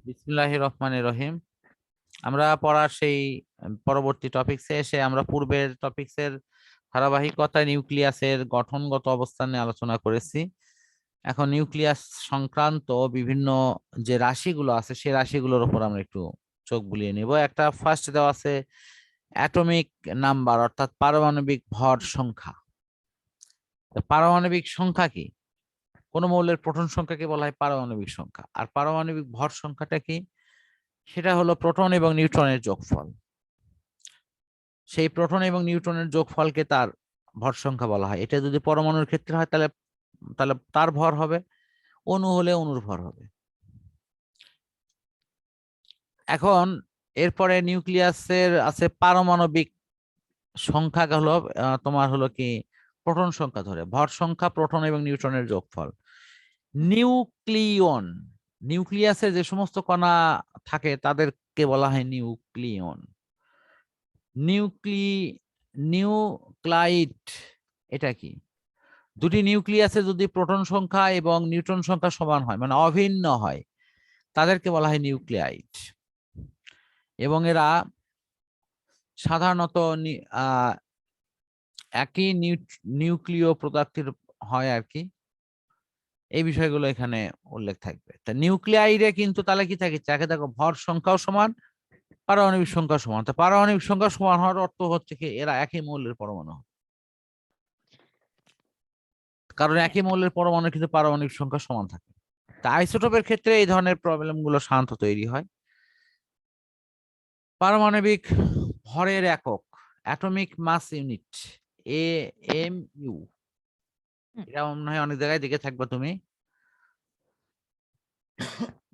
বিসমিল্লাহির রহমানির রহিম। আমরা পড়ার সেই পরবর্তী টপিকসে এসে আমরা পূর্বের টপিকসের ধারাবাহিকতায় নিউক্লিয়াসের গঠনগত অবস্থান নিয়ে আলোচনা করেছি। এখন নিউক্লিয়াস সংক্রান্ত বিভিন্ন যে রাশিগুলো আছে সেই রাশিগুলোর উপর আমরা একটু চোখ বুলিয়ে নিব। একটা ফার্স্ট দেওয়া আছে অ্যাটমিক নাম্বার, অর্থাৎ পারমাণবিক ভর সংখ্যা। পারমাণবিক সংখ্যা কি? কোন মৌলের প্রোটন সংখ্যাকে বলা হয় পারমাণবিক সংখ্যা, আর পারমাণবিক ভর সংখ্যাটা কি? সেটা হলো প্রোটন এবং নিউট্রনের যোগফল। সেই প্রোটন এবং নিউট্রনের যোগফলকে তার ভর সংখ্যা বলা হয়। এটা যদি পরমাণুর ক্ষেত্রে হয় তাহলে তাহলে তার ভর হবে, অণু হলে অণুর ভর হবে। এখন এরপরে নিউক্লিয়াসের আছে পারমাণবিক সংখ্যা হলো তোমার হলো কি প্রোটন সংখ্যা ধরে, ভর সংখ্যা প্রোটন এবং নিউট্রনের যোগফল। নিউক্লিয়ন, নিউক্লিয়াসে যে সমস্ত কণা থাকে তাদেরকে বলা হয় নিউক্লিয়ন। নিউক্লাইড এটা কি? দুটি নিউক্লিয়াসে যদি প্রোটন সংখ্যা এবং নিউট্রন সংখ্যা সমান হয়, মানে অভিন্ন হয়, তাদেরকে বলা হয় নিউক্লিয়াইড। এবং এরা সাধারণত একই নিউক্লিয় প্রজাতির হয় আর কি। এই বিষয়গুলো এখানে উল্লেখ থাকবে। তা নিউক্লিয়াইডে কিন্তু তাহলে কি থাকে? যাকে দেখো ভর সংখ্যাও সমান, পারমাণবিক সংখ্যা সমান। তা পারমাণবিক সংখ্যা সমান হওয়ার অর্থ হচ্ছে কি এরা একই মৌলের পরমাণু, কারণ একই মৌলের পরমাণু কিন্তু পারমাণবিক সংখ্যা সমান থাকে। তা আইসোটোপের ক্ষেত্রে এই ধরনের প্রবলেম গুলো সাধারণত তৈরি হয়। পারমাণবিক ভরের একক অ্যাটমিক মাস ইউনিট, AMU। এটা মনে হয় অনেক জায়গায় দেখে থাকবে তুমি।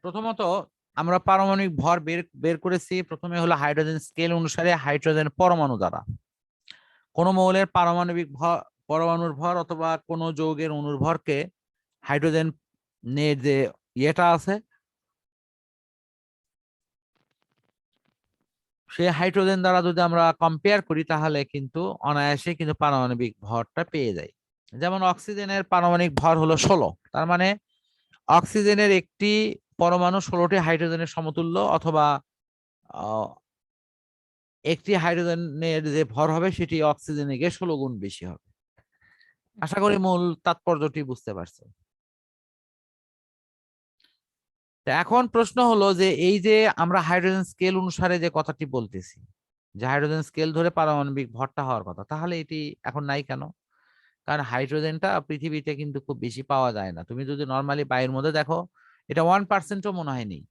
প্রথমত আমরা পারমাণবিক ভর বের করেছি প্রথমে হলো হাইড্রোজেন স্কেল অনুসারে হাইড্রোজেন পরমাণু দ্বারা। কোন মৌলের পারমাণবিক ভর, পরমাণুর ভর অথবা কোন যৌগের অণুর ভরকে হাইড্রোজেন যে ইয়েটা আছে সেই হাইড্রোজেন দ্বারা যদি আমরা কম্পেয়ার করি তাহলে কিন্তু অনায়াসে কিন্তু পারমাণবিক ভরটা পেয়ে যাই। যেমন অক্সিজেনের পারমাণবিক ভর হলো 16, তার মানে অক্সিজেনের একটি পরমাণু 16টি হাইড্রোজেনের সমতুল্য, অথবা একটি হাইড্রোজেনের যে ভর হবে সেটি অক্সিজেনের গিয়ে 16 গুণ বেশি হবে। আশা করি মূল তাৎপর্যটি বুঝতে পারছো। এখন প্রশ্ন হলো যে এই যে আমরা হাইড্রোজেন স্কেল অনুসারে যে কথাটি বলতেছি, যে হাইড্রোজেন স্কেল ধরে পারমাণবিক ভরটা হওয়ার কথা, তাহলে এটি এখন নাই কেন? কারণ হাইড্রোজেনটা পৃথিবীতে কিন্তু খুব বেশি পাওয়া যায় না। তুমি যদি নর্মালি বায়ুর মধ্যে দেখো, এটা 1%ও মনে হয় নেই।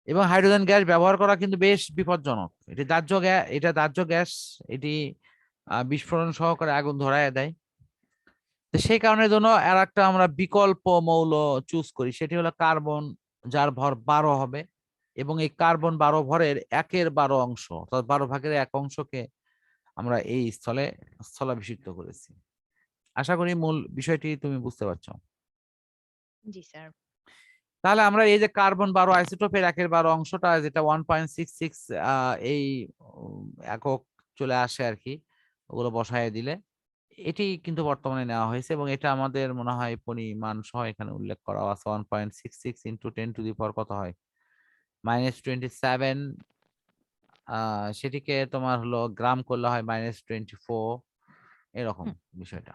এবং হাইড্রোজেন গ্যাস ব্যবহার করা কিন্তু বেশ বিপজ্জনক। এটি দাহ্য গ্যাস, এটা দাহ্য গ্যাস, এটি বিস্ফোরণ সহকারে আগুন ধরায় দেয়। তো সেই কারণের জন্য আর একটা আমরা বিকল্প মৌল চুজ করি, সেটি হলো কার্বন, যার ভর 12 হবে। এবং এই কার্বন 12 ভরের 1/12 অংশ, অর্থাৎ 12 ভাগের 1 অংশকে আমরা এই স্থলাভিষিক্ত করেছি। আশা করি মূল বিষয়টি তুমি বুঝতে পারছো। জি স্যার। তাহলে আমরা এই যে কার্বন 12 আইসোটোপের 1/12 অংশটা, যেটা 1.66 এই একক চলে আসে আর কি, ওগুলো বসায় দিলে এটি কিন্তু বর্তমানে নেওয়া হয়েছে। এবং এটা আমাদের মনে হয় পরিমাণ সহ এখানে উল্লেখ করা আছে। 1.66 ইন্টু 10⁻⁴ কত হয়? -27। সেটিকে তোমার হলো গ্রাম করলে হয় -24, এরকম বিষয়টা।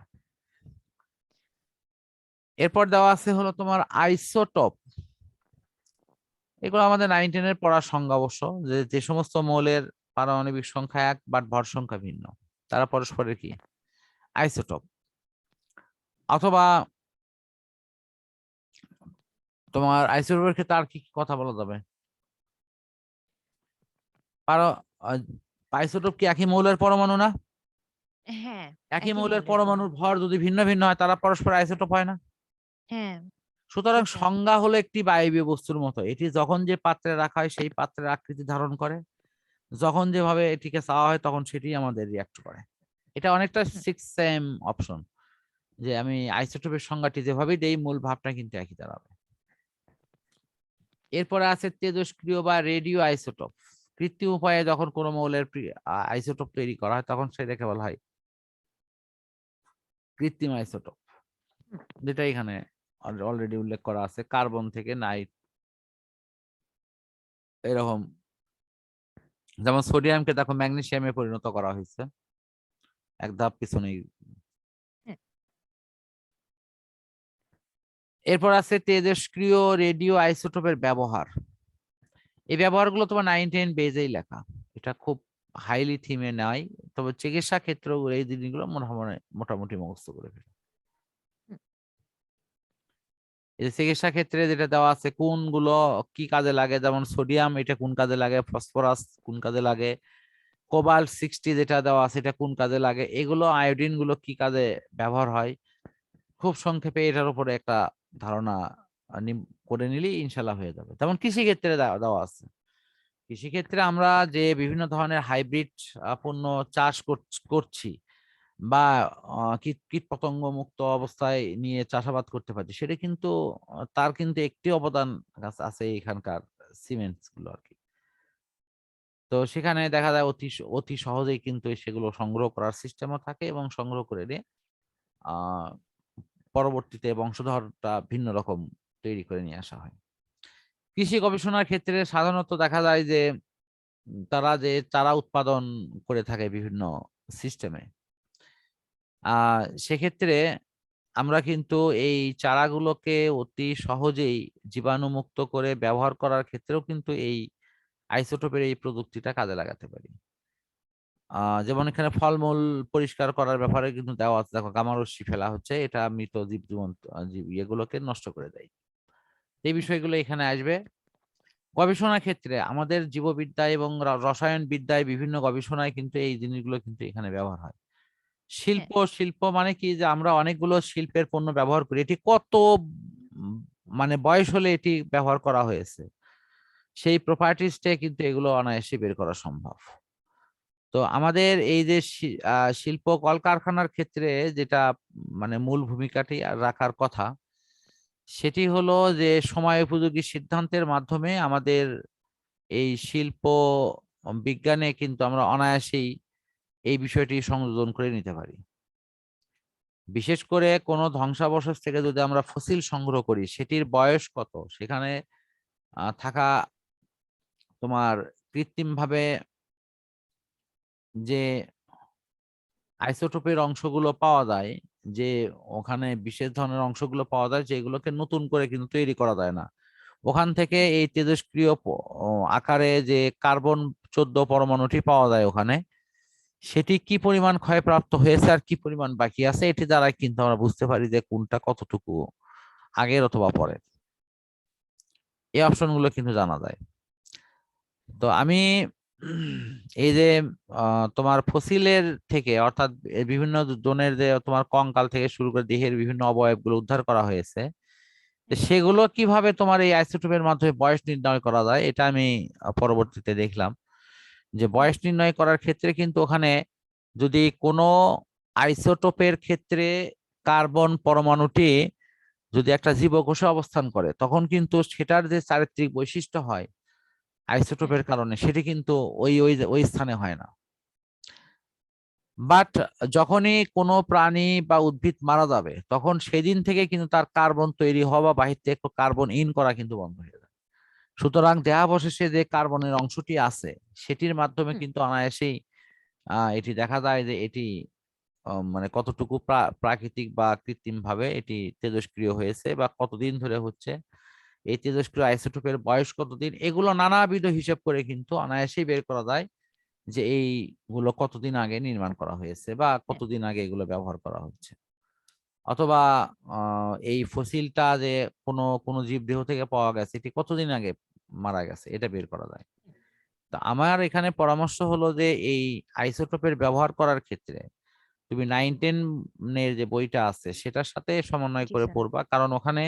এরপর দেওয়া আছে হলো তোমার আইসোটোপ। এগুলো আমাদের 9, 10 এর পড়ার সংজ্ঞা অবশ্য, যে যে সমস্ত মৌলের পারমাণবিক সংখ্যা 1 বাট ভর সংখ্যা ভিন্ন, তারা পরস্পরের কি আইসোটোপ। অথবা তোমার আইসোটোপের ক্ষেত্রে আর কি কি কথা বলা যাবে? আইসোটোপ কি একই মৌলের পরমাণু না? হ্যাঁ, একই একই মৌলের মৌলের পরমাণুর পরমাণু। ভর যদি ভিন্ন ভিন্ন হয় তারা পরস্পর আইসোটোপ হয় না? হ্যাঁ, জি সুতরাং স্যার। সংজ্ঞা হলো একটি বায়বীয় বস্তুর মতো, এটি যখন যে পাত্রে রাখা হয় সেই পাত্রের আকৃতি ধারণ করে, যখন যেভাবে এটিকে চাওয়া হয় তখন সেটি আমাদের রিয়াক্ট করে। এটা অনেকটা সেম অপশন, যে আমি আইসোটোপের সংজ্ঞাটি যেভাবে দেই মূল ভাবটা কিন্তু একই দাঁড়াবে। এরপরে আছে তেজস্ক্রিয় বা রেডিও আইসোটোপ। কৃত্রিম উপায়ে যখন কোনো মৌলের আইসোটোপ তৈরি করা হয় তখন সেটাকে বলা হয় কৃত্রিম আইসোটোপ, যেটা এখানে অলরেডি উল্লেখ করা আছে। কার্বন থেকে এরকম, যেমন সোডিয়ামকে দেখো ম্যাগনেসিয়ামে পরিণত করা হয়েছে, এক ধাপ পিছনেই। হ্যাঁ। এরপর আছে তেজস্ক্রিয় রেডিও আইসোটোপের ব্যবহার। এই ব্যবহারগুলো তোমার 9-10 বেজেই লেখা, এটা খুব হাইলি থিমে নাই, তবে চিকিৎসা ক্ষেত্রে এই জিনিসগুলো মোটামুটি মুখস্থ করে ফেলো। হুম। এই চিকিৎসা ক্ষেত্রে যেটা দেওয়া আছে কোনগুলো কি কাজে লাগে, যেমন সোডিয়াম এটা কোন কাজে লাগে, ফসফরাস কোন কাজে লাগে, কোবাল্ট 60 যেটা দেওয়া আছে এটা কোন কাজে লাগে, এগুলো আয়োডিন গুলো কি কাজে ব্যবহার হয়, খুব সংক্ষেপে এটার উপরে একটা ধারণা করে নিলেই ইনশাল্লাহ হয়ে যাবে। যেমন কৃষি ক্ষেত্রে দেওয়া আছে, কৃষিক্ষেত্রে আমরা যে বিভিন্ন ধরনের হাইব্রিড পণ্য চাষ করছি বা কীট পতঙ্গ মুক্ত অবস্থায় নিয়ে চাষাবাদ করতে পারছি, সেটা কিন্তু তার কিন্তু একটি অবদান আছে এখানকার সিমেন্টস গুলো আর কি। তো সেখানে দেখা যায় অতি অতি সহজেই কিন্তু সেগুলো সংগ্রহ করার সিস্টেমও থাকে এবং সংগ্রহ করে নিয়ে আহ পরবর্তীতে বংশধরটা ভিন্ন রকম তৈরি করে নিয়ে আসা হয়। কৃষি গবেষণার ক্ষেত্রে সাধারণত দেখা যায় যে তারা যে চারা উৎপাদন করে থাকে বিভিন্ন সিস্টেমে, সেক্ষেত্রে আমরা কিন্তু এই চারাগুলোকে অতি সহজেই জীবাণুমুক্ত করে ব্যবহার করার ক্ষেত্রেও কিন্তু এই আইসোটোপের এই প্রযুক্তিটা কাজে লাগাতে পারি। যেমন এখানে ফলমূল পরিষ্কার করার ব্যাপারে কিন্তু দেওয়া আছে, দেখো গামারশ্মি ফেলা হচ্ছে, এটা মৃত জীব জীবন্ত জীব এগুলোকে নষ্ট করে দেয়। এই বিষয়গুলো এখানে আসবে। গবেষণার ক্ষেত্রে আমাদের জীববিদ্যায় এবং রসায়ন বিদ্যায় বিভিন্ন গবেষণায় কিন্তু এই জিনিসগুলো কিন্তু এখানে ব্যবহার হয়। হ্যাঁ। শিল্প মানে কি, যে আমরা অনেকগুলো শিল্পের পণ্য ব্যবহার করি, এটি কত উম, মানে বয়স হলে এটি ব্যবহার করা হয়েছে, সেই প্রপার্টিসটা কিন্তু এগুলো অনায়াসে বের করা সম্ভব। তো আমাদের এই যে শিল্প কলকারখানার ক্ষেত্রে যেটা মানে মূল ভূমিকাটি রাখার কথা, সেটি হলো যে সময় উপযোগী সিদ্ধান্তের মাধ্যমে আমাদের এই শিল্প বিজ্ঞানে কিন্তু আমরা অনায়াসেই এই বিষয়টি সংযোজন করে নিতে পারি। বিশেষ করে কোনো ধ্বংসাবশেষ থেকে যদি আমরা ফসিল সংগ্রহ করি, সেটির বয়স কত, সেখানে থাকা তোমার কৃত্রিম ভাবে যে আইসোটোপের অংশগুলো পাওয়া যায়, যে ওখানে বিশেষ ধরনের অংশগুলো পাওয়া যায় যেগুলোকে নতুন করে কিন্তু তৈরি করা যায় না, ওখান থেকে এই তেজস্ক্রিয় আকারে যে কার্বন 14 পরমাণুটি পাওয়া যায় ওখানে, সেটি কি পরিমাণ ক্ষয়প্রাপ্ত হয়েছে আর কি পরিমাণ বাকি আছে, এটি দ্বারা কিন্তু আমরা বুঝতে পারি যে কোনটা কতটুকু আগের অথবা পরের। এই অপশন গুলো কিন্তু জানা যায়। তো আমি এই যে তোমার ফসিলের থেকে, অর্থাৎ বিভিন্ন জনের যে তোমার কঙ্কাল থেকে শুরু করে দেহের বিভিন্ন অবয়বগুলো উদ্ধার করা হয়েছে, তো হ্যাঁ। সেগুলো কিভাবে তোমার এই আইসোটোপের মাধ্যমে বয়স নির্ণয় করা যায়, এটা আমি পরবর্তীতে দেখলাম যে হুম। বয়স নির্ণয় করার ক্ষেত্রে কিন্তু ওখানে যদি কোনো আইসোটোপের ক্ষেত্রে কার্বন পরমাণুটি যদি একটা জীবকোষে অবস্থান করে, তখন কিন্তু সেটার যে চারিত্রিক বৈশিষ্ট্য হয় হ্যাঁ। আইসোটোপের কারণে, সেটি কিন্তু ওই ওই ওই স্থানে হয় না। বাট যখনই কোনো প্রাণী বা উদ্ভিদ মারা যাবে, তখন সেদিন থেকে কিন্তু তার কার্বন তৈরি হওয়া বা বাহির থেকে কার্বন ইন করা কিন্তু বন্ধ হয়ে যায়। সুতরাং দেহাবশেষে যে কার্বনের অংশটি আছে, সেটির মাধ্যমে হুম। কিন্তু অনায়াসেই এটি দেখা যায় যে এটি মানে কতটুকু প্রাকৃতিক বা কৃত্রিম ভাবে এটি তেজস্ক্রিয় হয়েছে বা কতদিন ধরে হচ্ছে, এই তেজস্ক্রিয় আইসোটোপের বয়স কতদিন, এগুলো নানাবিধ হিসাব করে কিন্তু অনায়াসেই বের করা যায় যে এইগুলো কতদিন আগে নির্মাণ করা হয়েছে বা হ্যাঁ। কতদিন আগে এগুলো ব্যবহার করা হচ্ছে, অথবা এই ফসিলটা যে কোনো কোনো জীবদেহ থেকে পাওয়া গেছে এটি কতদিন আগে মারা গেছে, এটা বের করা যায়। তা আমার এখানে পরামর্শ হলো যে এই আইসোটোপের ব্যবহার করার ক্ষেত্রে তুমি 9-10 এর যে বইটা আছে সেটার সাথে সমন্বয় জি করে স্যার। পড়বা, কারণ ওখানে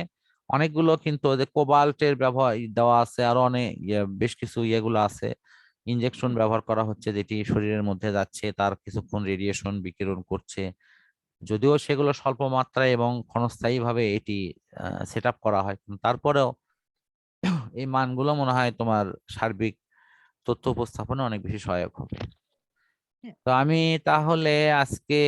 অনেকগুলো কিন্তু যে কোবাল্টের ব্যবহার দেওয়া আছে, আরো অনেক বেশ কিছু ইয়েগুলো আছে, ইনজেকশন হুম। ব্যবহার করা হচ্ছে যেটি শরীরের মধ্যে যাচ্ছে, তার কিছুক্ষণ রেডিয়েশন বিকিরণ করছে, যদিও সেগুলো স্বল্প মাত্রায় এবং ক্ষণস্থায়ী ভাবে এটি সেট আপ করা হয়, কিন্তু তারপরেও এই মানগুলো মনে হয় তোমার সার্বিক তথ্য উপস্থাপনে অনেক বেশি সহায়ক হবে। হ্যাঁ। তো আমি তাহলে আজকে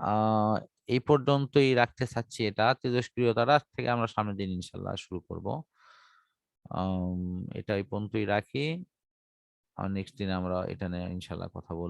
আহ এই পর্যন্তই রাখতে চাচ্ছি, এটা তেজস্ক্রিয়তার থেকে আমরা সামনের দিন ইনশাল্লাহ শুরু করব। এটা এই পর্যন্তই রাখি। আর নেক্সট দিন আমরা এটা নিয়ে ইনশাল্লাহ কথা বলবো।